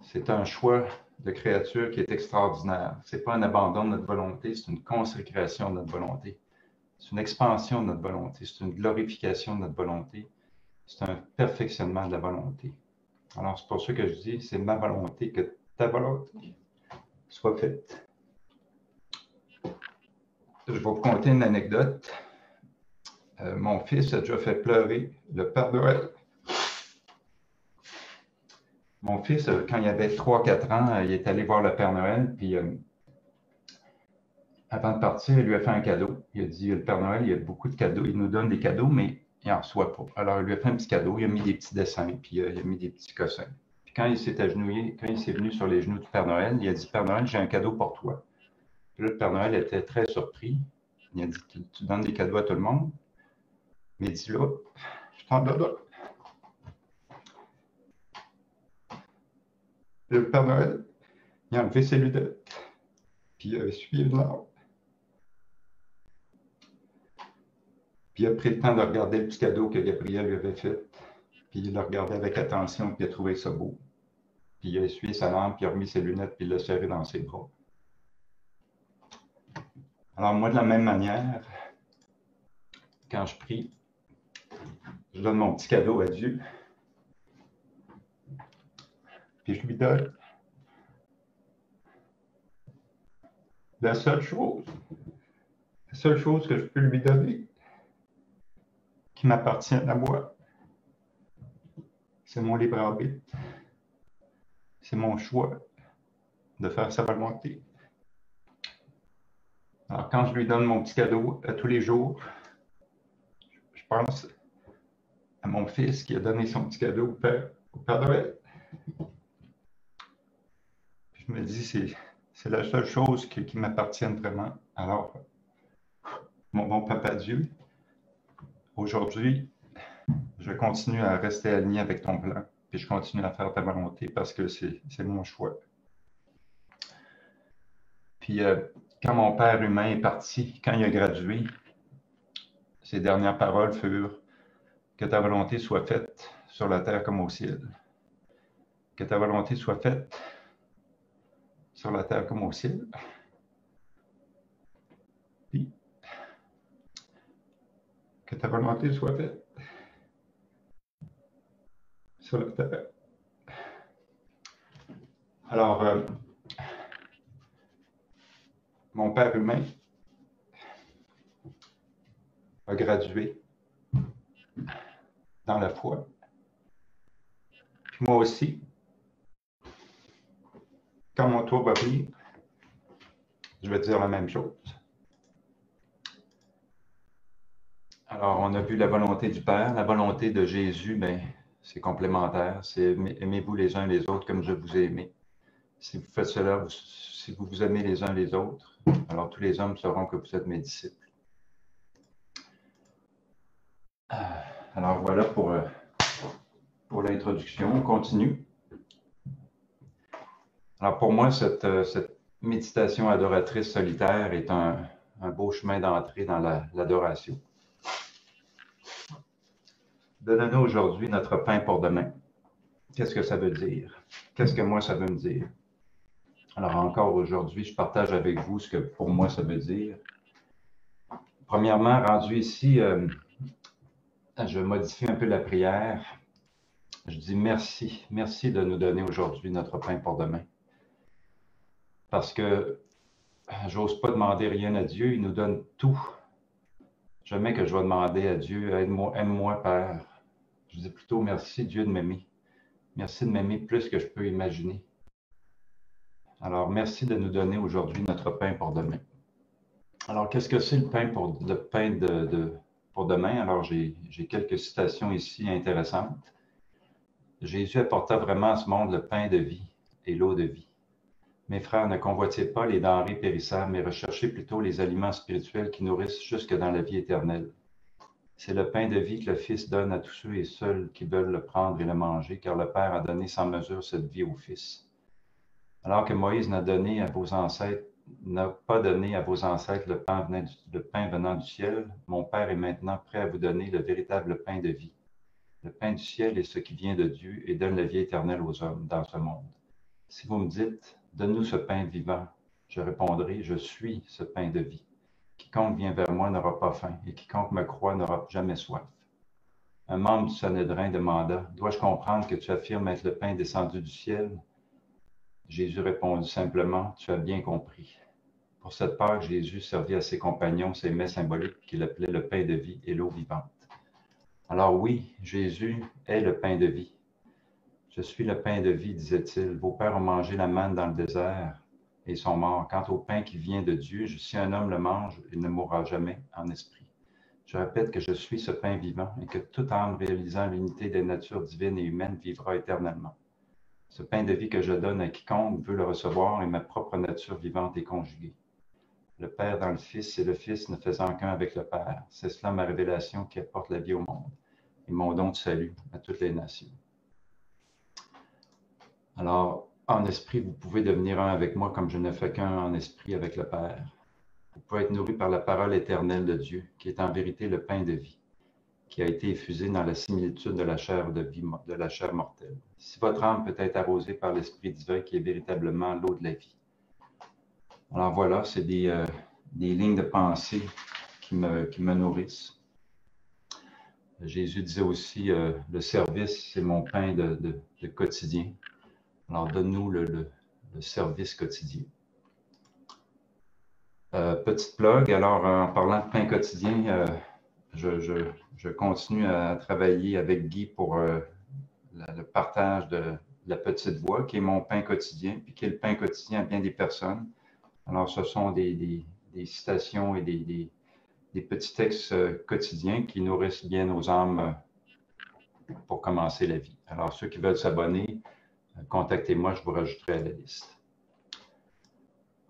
c'est un choix de créature qui est extraordinaire. Ce n'est pas un abandon de notre volonté, c'est une consécration de notre volonté. C'est une expansion de notre volonté, c'est une glorification de notre volonté, c'est un perfectionnement de la volonté. Alors, c'est pour ça que je dis, c'est ma volonté, que ta volonté soit faite. Je vais vous conter une anecdote. Mon fils a déjà fait pleurer le Père Noël. Mon fils, quand il avait 3-4 ans, il est allé voir le Père Noël, puis avant de partir, il lui a fait un cadeau. Il a dit, le Père Noël, il y a beaucoup de cadeaux, il nous donne des cadeaux, mais il n'en reçoit pas. Alors, il lui a fait un petit cadeau, il a mis des petits dessins, puis il a mis des petits cossins. Puis quand il s'est agenouillé, quand il s'est venu sur les genoux du Père Noël, il a dit, Père Noël, j'ai un cadeau pour toi. Puis là, le Père Noël était très surpris. Il a dit, tu donnes des cadeaux à tout le monde? Mais il dit, là, je t'en donne un. Le Père Noël, il a enlevé ses lunettes, puis il a essuyé une larme. Puis il a pris le temps de regarder le petit cadeau que Gabriel lui avait fait. Puis il l'a regardé avec attention, puis il a trouvé ça beau. Puis il a essuyé sa lampe, puis il a remis ses lunettes, puis il l'a serré dans ses bras. Alors moi, de la même manière, quand je prie, je donne mon petit cadeau à Dieu. Puis je lui donne la seule chose que je peux lui donner, qui m'appartient à moi, c'est mon libre arbitre. C'est mon choix de faire sa volonté. Alors, quand je lui donne mon petit cadeau à tous les jours, je pense à mon fils qui a donné son petit cadeau au Père Noël. Je me dis, c'est la seule chose qui m'appartienne vraiment. Alors, mon bon Papa Dieu, aujourd'hui, je continue à rester aligné avec ton plan, puis je continue à faire ta volonté parce que c'est mon choix. Puis, quand mon père humain est parti, quand il a gradué, ses dernières paroles furent « Que ta volonté soit faite sur la terre comme au ciel. Que ta volonté soit faite sur la terre comme au ciel. » Puis, que ta volonté soit faite sur la terre. Alors, mon père humain a gradué dans la foi. Puis moi aussi, quand mon tour va venir, je vais dire la même chose. Alors, on a vu la volonté du Père, la volonté de Jésus, bien, c'est complémentaire. C'est aimez-vous les uns les autres comme je vous ai aimé. Si vous faites cela, si vous vous aimez les uns les autres, alors tous les hommes sauront que vous êtes mes disciples. Alors voilà pour l'introduction. On continue. Alors pour moi, cette méditation adoratrice solitaire est un beau chemin d'entrée dans l'adoration. Donnons-nous aujourd'hui notre pain pour demain. Qu'est-ce que ça veut dire? Qu'est-ce que moi, ça veut me dire? Alors encore aujourd'hui, je partage avec vous ce que pour moi, ça veut dire. Premièrement, rendu ici, je modifie un peu la prière. Je dis merci. Merci de nous donner aujourd'hui notre pain pour demain. Parce que j'ose pas demander rien à Dieu, il nous donne tout. Jamais que je vais demander à Dieu, aime-moi, Père. Je dis plutôt merci Dieu de m'aimer. Merci de m'aimer plus que je peux imaginer. Alors, merci de nous donner aujourd'hui notre pain pour demain. Alors, qu'est-ce que c'est le pain pour demain? Alors, j'ai quelques citations ici intéressantes. Jésus apporta vraiment à ce monde le pain de vie et l'eau de vie. Mes frères, ne convoitez pas les denrées périssables, mais recherchez plutôt les aliments spirituels qui nourrissent jusque dans la vie éternelle. C'est le pain de vie que le Fils donne à tous ceux et ceux qui veulent le prendre et le manger, car le Père a donné sans mesure cette vie au Fils. Alors que Moïse n'a pas donné à vos ancêtres le pain venant du ciel, mon Père est maintenant prêt à vous donner le véritable pain de vie. Le pain du ciel est ce qui vient de Dieu et donne la vie éternelle aux hommes dans ce monde. Si vous me dites, donne-nous ce pain vivant, je répondrai, je suis ce pain de vie. Quiconque vient vers moi n'aura pas faim, et quiconque me croit n'aura jamais soif. Un membre du Sanhédrin demanda, dois-je comprendre que tu affirmes être le pain descendu du ciel? Jésus répondit simplement, tu as bien compris. Pour cette Pâque, Jésus servit à ses compagnons ces mets symboliques qu'il appelait le pain de vie et l'eau vivante. Alors oui, Jésus est le pain de vie. Je suis le pain de vie, disait-il. Vos pères ont mangé la manne dans le désert et sont morts. Quant au pain qui vient de Dieu, si un homme le mange, il ne mourra jamais en esprit. Je répète que je suis ce pain vivant et que toute âme réalisant l'unité des natures divines et humaines vivra éternellement. Ce pain de vie que je donne à quiconque veut le recevoir est ma propre nature vivante et conjuguée. Le Père dans le Fils et le Fils ne faisant qu'un avec le Père. C'est cela ma révélation qui apporte la vie au monde et mon don de salut à toutes les nations. Alors, en esprit, vous pouvez devenir un avec moi comme je ne fais qu'un en esprit avec le Père. Vous pouvez être nourri par la parole éternelle de Dieu, qui est en vérité le pain de vie, qui a été effusé dans la similitude de la chair de vie, de la chair mortelle. Si votre âme peut être arrosée par l'Esprit divin, qui est véritablement l'eau de la vie. Alors voilà, c'est des lignes de pensée qui me nourrissent. Jésus disait aussi, le service, c'est mon pain de quotidien. Alors, donne-nous le service quotidien. Petite plug, alors en parlant de pain quotidien, je continue à travailler avec Guy pour le partage de la petite voix, qui est mon pain quotidien, puis qui est le pain quotidien à bien des personnes. Alors, ce sont des citations et des petits textes quotidiens qui nourrissent bien nos âmes pour commencer la vie. Alors, ceux qui veulent s'abonner, contactez-moi, je vous rajouterai à la liste.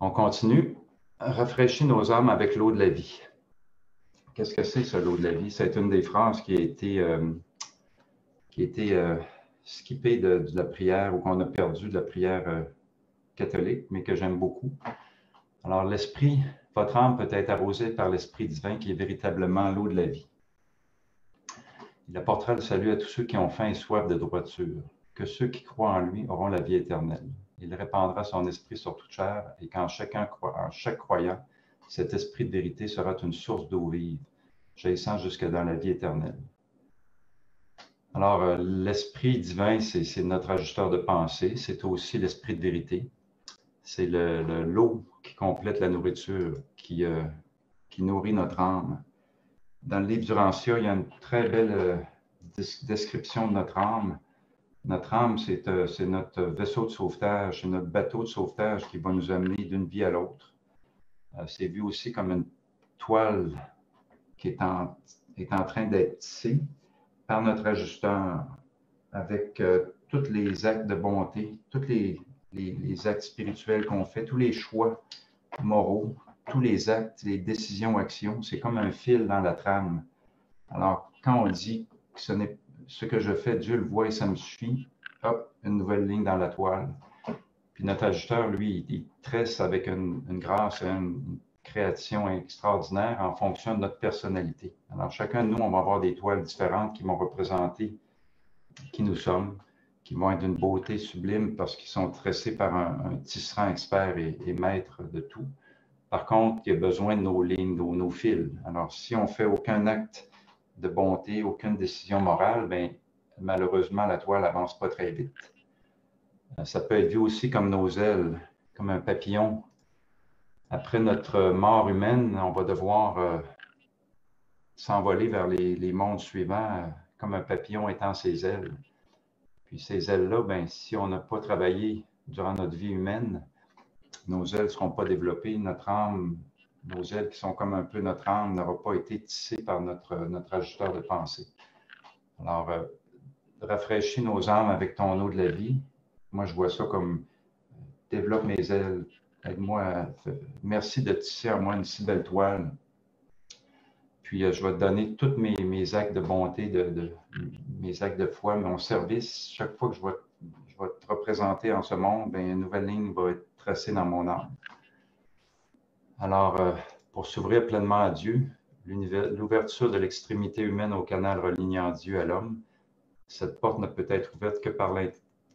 On continue. Rafraîchis nos âmes avec l'eau de la vie. Qu'est-ce que c'est, ça, l'eau de la vie? C'est une des phrases qui a été skippée de la prière ou qu'on a perdu de la prière catholique, mais que j'aime beaucoup. Alors, l'esprit, votre âme peut être arrosée par l'Esprit divin qui est véritablement l'eau de la vie. Il apportera le salut à tous ceux qui ont faim et soif de droiture, que ceux qui croient en lui auront la vie éternelle. Il répandra son esprit sur toute chair et qu'en chaque croyant, cet esprit de vérité sera une source d'eau vive, jaillissant jusque dans la vie éternelle. Alors, l'esprit divin, c'est notre ajusteur de pensée, c'est aussi l'esprit de vérité. C'est l'eau qui complète la nourriture, qui nourrit notre âme. Dans le livre du Rancia, il y a une très belle description de notre âme. Notre âme, c'est notre vaisseau de sauvetage, c'est notre bateau de sauvetage qui va nous amener d'une vie à l'autre. C'est vu aussi comme une toile qui est en train d'être tissée par notre ajusteur avec tous les actes de bonté, tous les actes spirituels qu'on fait, tous les choix moraux, tous les actes, les décisions, actions, c'est comme un fil dans la trame. Alors, quand on dit que ce que je fais, Dieu le voit et ça me suffit, hop, une nouvelle ligne dans la toile. Puis notre ajusteur, lui, il tresse avec une grâce et une création extraordinaire en fonction de notre personnalité. Alors, chacun de nous, on va avoir des toiles différentes qui vont représenter qui nous sommes, qui vont être d'une beauté sublime parce qu'ils sont tressés par un tisserand expert et maître de tout. Par contre, il y a besoin de nos lignes, de nos fils. Alors, si on ne fait aucun acte de bonté, aucune décision morale, bien, malheureusement, la toile n'avance pas très vite. Ça peut être vu aussi comme nos ailes, comme un papillon. Après notre mort humaine, on va devoir s'envoler vers les mondes suivants, comme un papillon étend ses ailes. Puis ces ailes-là, bien, si on n'a pas travaillé durant notre vie humaine, nos ailes ne seront pas développées, notre âme, nos ailes qui sont comme un peu notre âme, n'aura pas été tissée par notre ajusteur de pensée. Alors, rafraîchis nos âmes avec ton eau de la vie. Moi, je vois ça comme développe mes ailes, aide-moi, merci de tisser en moi une si belle toile. Puis, je vais te donner tous mes actes de bonté, mes actes de foi, mon service. Chaque fois que je vais te représenter en ce monde, bien, une nouvelle ligne va être tracée dans mon âme. Alors, pour s'ouvrir pleinement à Dieu, l'ouverture de l'extrémité humaine au canal reliant Dieu à l'homme, cette porte ne peut être ouverte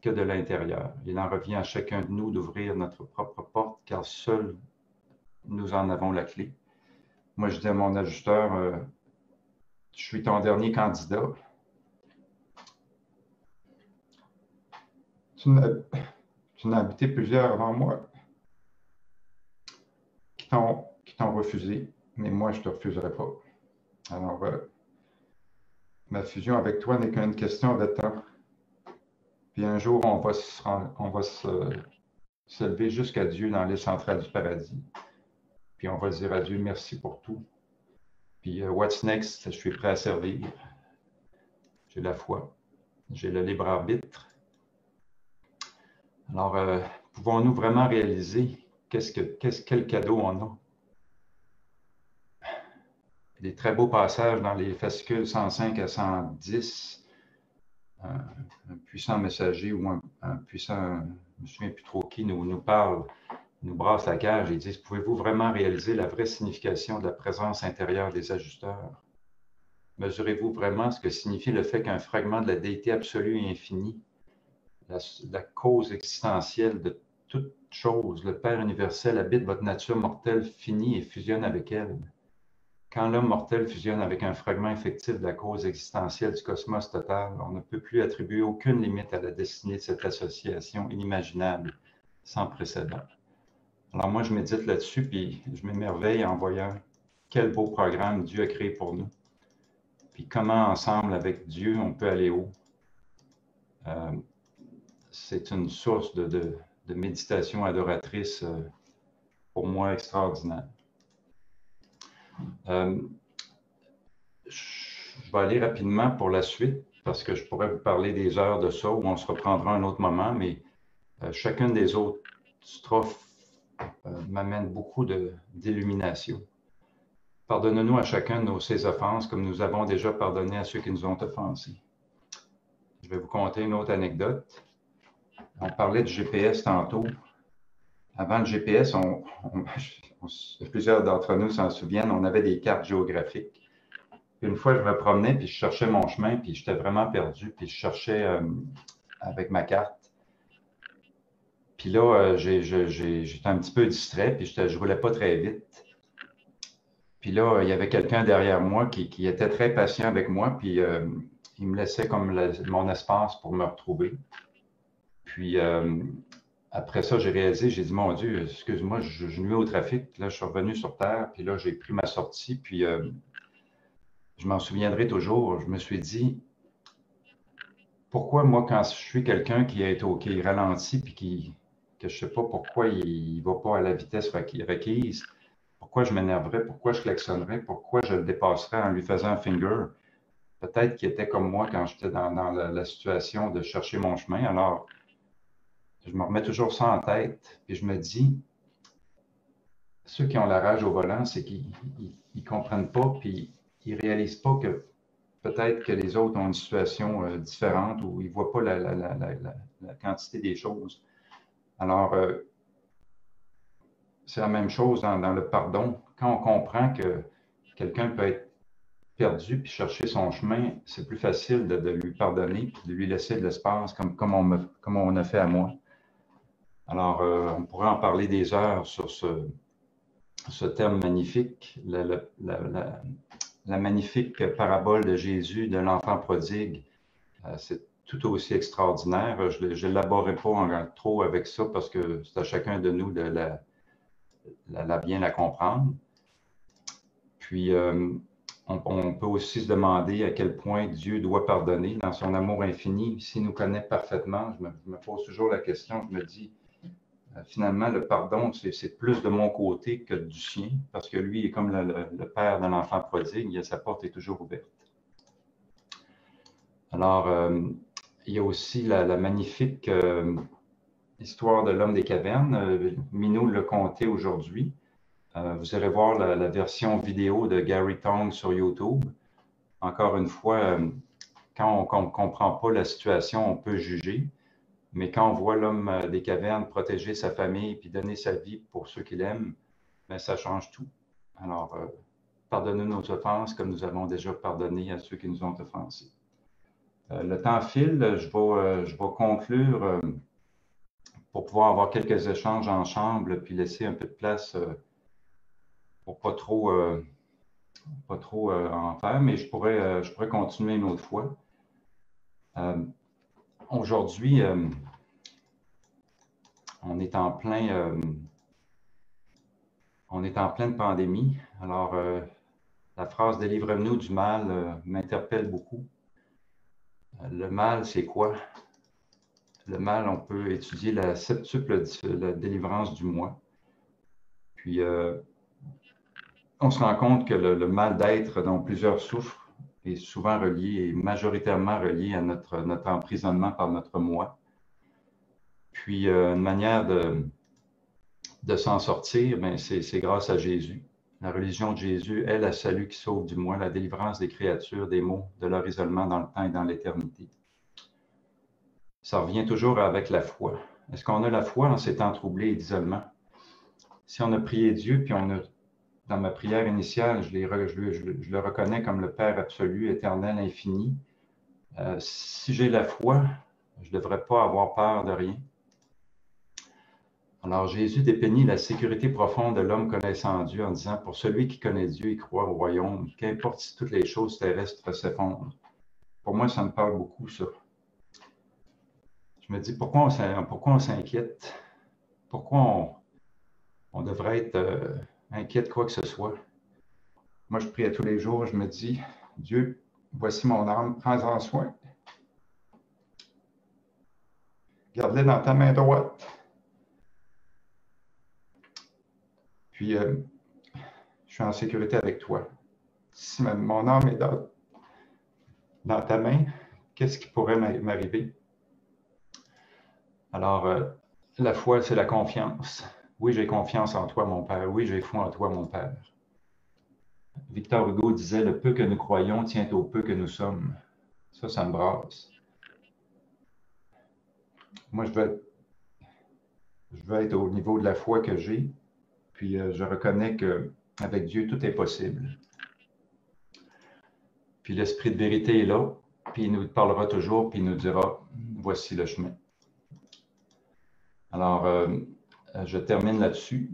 que de l'intérieur. Il en revient à chacun de nous d'ouvrir notre propre porte, car seuls nous en avons la clé. Moi, je dis à mon ajusteur, je suis ton dernier candidat. Tu n'as habité plusieurs avant moi qui t'ont refusé, mais moi, je ne te refuserai pas. Alors, ma fusion avec toi n'est qu'une question de temps. Puis un jour, on va se lever jusqu'à Dieu dans l'île centrale du paradis. Puis on va dire à Dieu merci pour tout. Puis what's next? Je suis prêt à servir. J'ai la foi. J'ai le libre arbitre. Alors, pouvons-nous vraiment réaliser quel cadeau on a? Des très beaux passages dans les fascicules 105 à 110. Un puissant messager ou un puissant, je ne me souviens plus trop qui, nous parle, nous brasse la cage et dit, pouvez-vous vraiment réaliser la vraie signification de la présence intérieure des ajusteurs? Mesurez-vous vraiment ce que signifie le fait qu'un fragment de la déité absolue et infinie, la cause existentielle de toute chose, le Père universel, habite votre nature mortelle finie et fusionne avec elle? Quand l'homme mortel fusionne avec un fragment effectif de la cause existentielle du cosmos total, on ne peut plus attribuer aucune limite à la destinée de cette association inimaginable, sans précédent. Alors moi, je médite là-dessus, puis je m'émerveille en voyant quel beau programme Dieu a créé pour nous. Puis comment ensemble, avec Dieu, on peut aller haut. C'est une source de méditation adoratrice pour moi extraordinaire. Je vais aller rapidement pour la suite parce que je pourrais vous parler des heures de ça, où on se reprendra un autre moment, mais chacune des autres strophes m'amène beaucoup d'illumination. Pardonne-nous à chacun de ses offenses, comme nous avons déjà pardonné à ceux qui nous ont offensés. Je vais vous conter une autre anecdote. On parlait du GPS tantôt. Avant le GPS, plusieurs d'entre nous s'en souviennent, on avait des cartes géographiques. Une fois, je me promenais, puis je cherchais mon chemin, puis j'étais vraiment perdu, puis je cherchais avec ma carte. Puis là, j'étais un petit peu distrait, puis je ne roulais pas très vite. Puis là, il y avait quelqu'un derrière moi qui était très patient avec moi, puis il me laissait comme mon espace pour me retrouver. Puis après ça, j'ai réalisé, j'ai dit, mon Dieu, excuse-moi, je nuis au trafic. Là, je suis revenu sur Terre, puis là, j'ai pris ma sortie, puis je m'en souviendrai toujours. Je me suis dit, pourquoi moi, quand je suis quelqu'un qui ralentit, puis que je ne sais pas pourquoi il ne va pas à la vitesse requise, pourquoi je m'énerverais, pourquoi je klaxonnerais, pourquoi je le dépasserais en lui faisant un finger? Peut-être qu'il était comme moi quand j'étais dans la situation de chercher mon chemin. Alors, je me remets toujours ça en tête, puis je me dis, ceux qui ont la rage au volant, c'est qu'ils ne comprennent pas, puis ils ne réalisent pas que peut-être que les autres ont une situation différente ou ils ne voient pas la quantité des choses. Alors, c'est la même chose dans le pardon. Quand on comprend que quelqu'un peut être perdu puis chercher son chemin, c'est plus facile de lui pardonner puis de lui laisser de l'espace comme on a fait à moi. Alors, on pourrait en parler des heures sur ce terme magnifique, la magnifique parabole de Jésus, de l'enfant prodigue. C'est tout aussi extraordinaire. Je ne l'élaborerai pas trop avec ça parce que c'est à chacun de nous de bien la comprendre. Puis, on peut aussi se demander à quel point Dieu doit pardonner dans son amour infini. S'il nous connaît parfaitement, je me pose toujours la question, je me dis, finalement, le pardon, c'est plus de mon côté que du sien, parce que lui est comme le père de l'enfant prodigue, sa porte est toujours ouverte. Alors, il y a aussi la magnifique histoire de l'homme des cavernes. Minou l'a conté aujourd'hui. Vous irez voir la version vidéo de Gary Tong sur YouTube. Encore une fois, quand on ne comprend pas la situation, on peut juger. Mais quand on voit l'homme des cavernes protéger sa famille puis donner sa vie pour ceux qu'il aime, bien, ça change tout. Alors, pardonnez nos offenses comme nous avons déjà pardonné à ceux qui nous ont offensés. Le temps file, je vais conclure pour pouvoir avoir quelques échanges en chambre puis laisser un peu de place pour pas trop en faire, mais je pourrais continuer une autre fois. Aujourd'hui, on est en pleine pandémie. Alors, la phrase « Délivre-nous du mal » m'interpelle beaucoup. Le mal, c'est quoi? Le mal, on peut étudier la septuple la délivrance du moi. Puis, on se rend compte que le mal d'être dont plusieurs souffrent est souvent relié, et majoritairement relié à notre emprisonnement par notre moi. Puis, une manière de s'en sortir, ben, c'est grâce à Jésus. La religion de Jésus est la salut qui sauve du moi, la délivrance des créatures, des maux, de leur isolement dans le temps et dans l'éternité. Ça revient toujours avec la foi. Est-ce qu'on a la foi en ces temps troublés et d'isolement? Si on a prié Dieu, puis dans ma prière initiale, je le reconnais comme le Père absolu, éternel, infini. Si j'ai la foi, je ne devrais pas avoir peur de rien. Alors Jésus dépeignit la sécurité profonde de l'homme connaissant Dieu en disant « Pour celui qui connaît Dieu et croit au royaume, qu'importe si toutes les choses terrestres s'effondrent. » Pour moi, ça me parle beaucoup, ça. Je me dis, pourquoi on s'inquiète? Pourquoi on devrait être inquiet de quoi que ce soit? Moi, je prie à tous les jours, je me dis, Dieu, voici mon âme, prends-en soin. Garde-la dans ta main droite. Puis, je suis en sécurité avec toi. Si mon âme est dans ta main, qu'est-ce qui pourrait m'arriver? Alors, la foi, c'est la confiance. Oui, j'ai confiance en toi, mon Père. Oui, j'ai foi en toi, mon Père. Victor Hugo disait, le peu que nous croyons tient au peu que nous sommes. Ça me brasse. Moi, je veux être au niveau de la foi que j'ai, puis je reconnais qu'avec Dieu, tout est possible. Puis l'Esprit de vérité est là, puis il nous parlera toujours, puis il nous dira, voici le chemin. Alors, je termine là-dessus.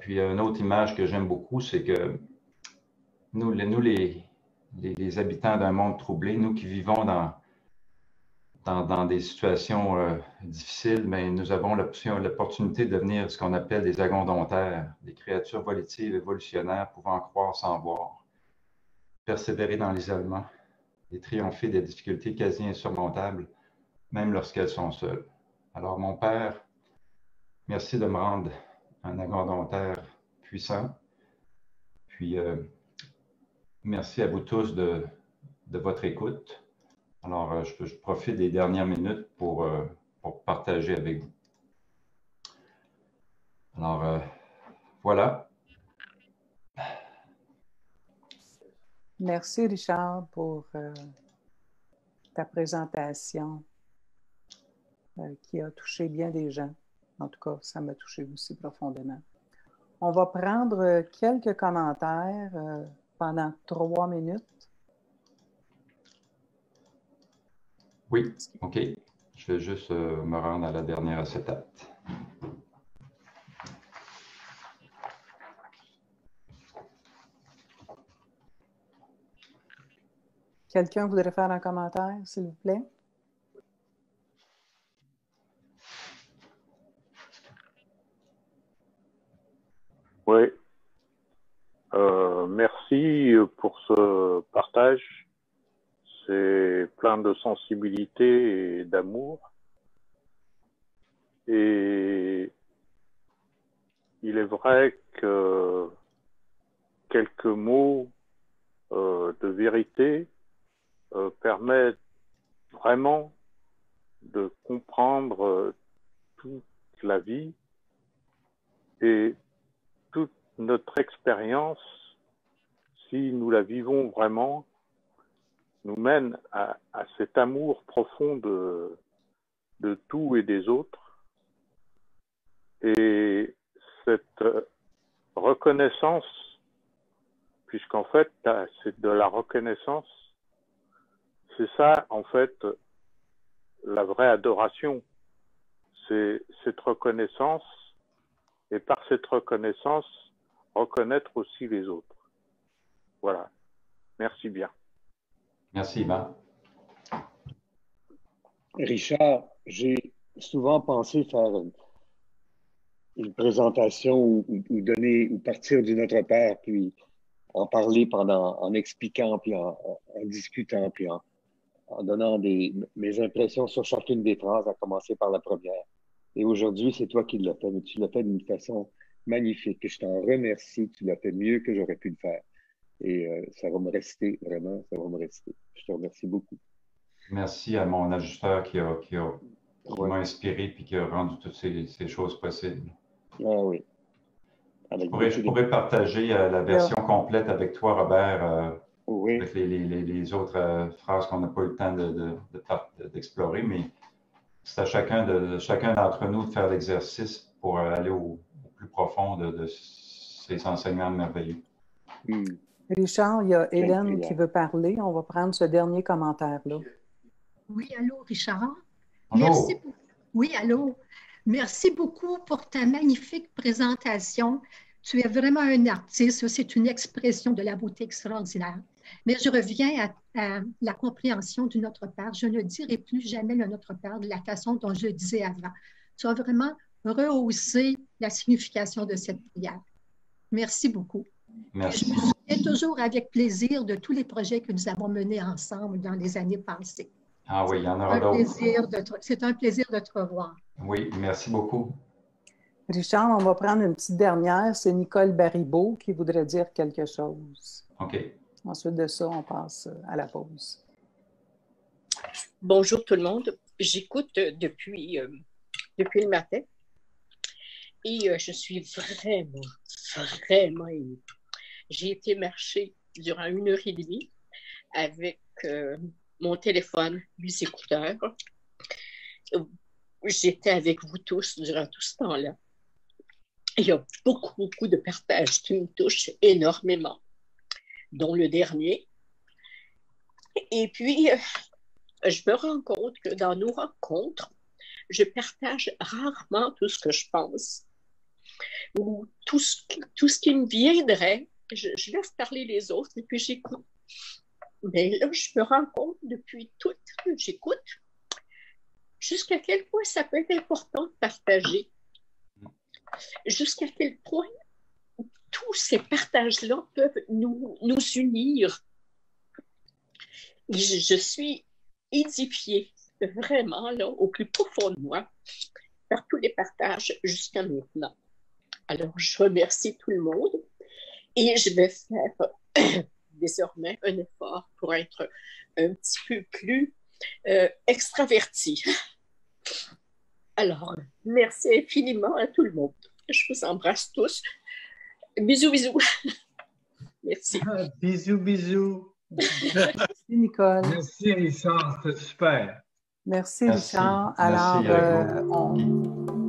Puis une autre image que j'aime beaucoup, c'est que nous les habitants d'un monde troublé, nous qui vivons dans des situations difficiles, mais nous avons l'opportunité de devenir ce qu'on appelle des agondontaires, des créatures volitives évolutionnaires pouvant croire sans voir, persévérer dans l'isolement et triompher des difficultés quasi insurmontables, même lorsqu'elles sont seules. Alors, mon Père, merci de me rendre un agondontaire puissant, puis merci à vous tous de votre écoute. Alors, je profite des dernières minutes pour partager avec vous. Alors, voilà. Merci, Richard, pour ta présentation qui a touché bien des gens. En tout cas, ça m'a touché aussi profondément. On va prendre quelques commentaires pendant 3 minutes. Oui, OK. Je vais juste me rendre à la dernière acétate. Quelqu'un voudrait faire un commentaire, s'il vous plaît? Oui. Merci pour ce partage. C'est plein de sensibilité et d'amour. Et il est vrai que quelques mots de vérité permettent vraiment de comprendre toute la vie et toute notre expérience, si nous la vivons vraiment, nous mène à cet amour profond de tout et des autres. Et cette reconnaissance, puisqu'en fait, c'est de la reconnaissance, c'est ça, en fait, la vraie adoration. C'est cette reconnaissance, et par cette reconnaissance, reconnaître aussi les autres. Voilà. Merci bien. Merci, Yvan. Richard, j'ai souvent pensé faire une présentation ou donner ou partir du Notre Père, puis en parler en expliquant, puis en discutant, puis en donnant mes impressions sur chacune des phrases, à commencer par la première. Et aujourd'hui, c'est toi qui l'as fait, mais tu l'as fait d'une façon magnifique. Je t'en remercie. Tu l'as fait mieux que j'aurais pu le faire. Et ça va me rester, vraiment, ça va me rester. Je te remercie beaucoup. Merci à mon ajusteur qui m'a inspiré et qui a rendu toutes ces choses possibles. Ah oui. Je pourrais partager la version complète avec toi, Robert, oui. avec les autres phrases qu'on n'a pas eu le temps d'explorer, mais c'est à chacun d'entre nous de faire l'exercice pour aller au plus profond de ces enseignements merveilleux. Richard, il y a Hélène qui veut parler. On va prendre ce dernier commentaire-là. Oui, allô, Richard? Bonjour. Merci. Oui, allô. Merci beaucoup pour ta magnifique présentation. Tu es vraiment un artiste. C'est une expression de la beauté extraordinaire. Mais je reviens à la compréhension du Notre Père. Je ne dirai plus jamais le Notre Père de la façon dont je le disais avant. Tu as vraiment rehaussé la signification de cette prière. Merci beaucoup. Merci. Et je me souviens toujours avec plaisir de tous les projets que nous avons menés ensemble dans les années passées. Ah oui, il y en aura d'autres. C'est un plaisir de te revoir. Oui, merci beaucoup. Richard, on va prendre une petite dernière. C'est Nicole Baribeau qui voudrait dire quelque chose. OK. Ensuite de ça, on passe à la pause. Bonjour tout le monde. J'écoute depuis le matin et je suis vraiment émue. J'ai été marcher durant 1 heure et demie avec mon téléphone, mes écouteurs. J'étais avec vous tous durant tout ce temps-là. Il y a beaucoup de partages qui me touchent énormément, dont le dernier. Et puis, je me rends compte que dans nos rencontres, je partage rarement tout ce que je pense ou tout ce qui me viendrait. Je laisse parler les autres et puis j'écoute. Mais là, je me rends compte depuis tout le temps que j'écoute jusqu'à quel point ça peut être important de partager. Jusqu'à quel point tous ces partages-là peuvent nous unir. Je suis édifiée vraiment là, au plus profond de moi par tous les partages jusqu'à maintenant. Alors, je remercie tout le monde et je vais faire désormais un effort pour être un petit peu plus extravertie. Alors, merci infiniment à tout le monde. Je vous embrasse tous. Bisous, bisous. Merci. Bisous, bisous. Merci, Nicole. Merci, Richard. C'était super. Merci, Richard. Alors, Merci à vous.